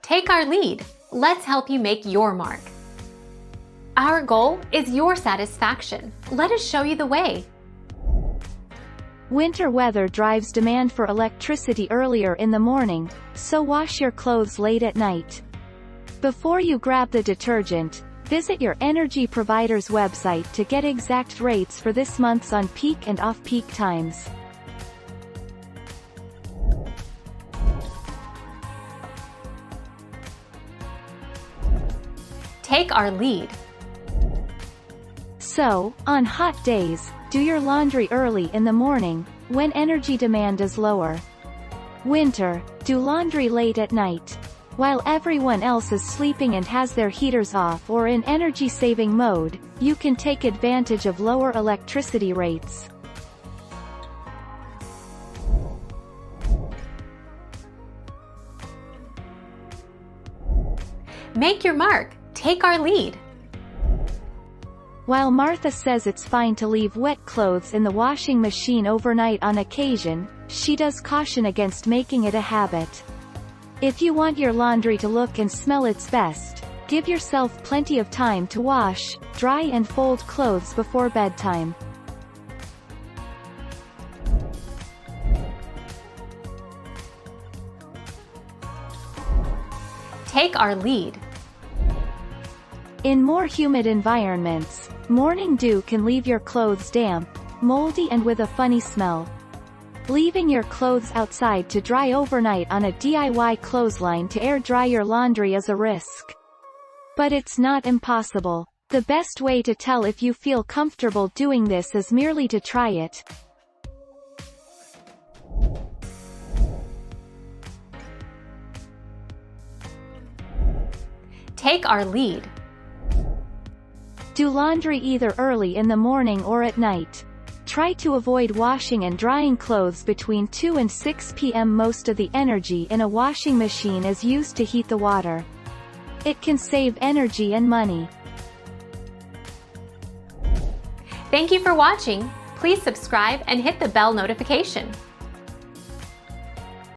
Take our lead. Let's help you make your mark. Our goal is your satisfaction. Let us show you the way. Winter weather drives demand for electricity earlier in the morning, so wash your clothes late at night. Before you grab the detergent, visit your energy provider's website to get exact rates for this month's on peak and off-peak times. Take our lead. So, on hot days, do your laundry early in the morning, when energy demand is lower. Winter, do laundry late at night. While everyone else is sleeping and has their heaters off or in energy-saving mode, you can take advantage of lower electricity rates. Make your mark. Take our lead. While Martha says it's fine to leave wet clothes in the washing machine overnight on occasion, she does caution against making it a habit. If you want your laundry to look and smell its best, give yourself plenty of time to wash, dry and fold clothes before bedtime. Take our lead. In more humid environments, morning dew can leave your clothes damp, moldy and with a funny smell. Leaving your clothes outside to dry overnight on a DIY clothesline to air dry your laundry is a risk. But it's not impossible. The best way to tell if you feel comfortable doing this is merely to try it. Take our lead. Do laundry either early in the morning or at night. Try to avoid washing and drying clothes between 2 and 6 p.m. Most of the energy in a washing machine is used to heat the water. It can save energy and money. Thank you for watching. Please subscribe and hit the bell notification.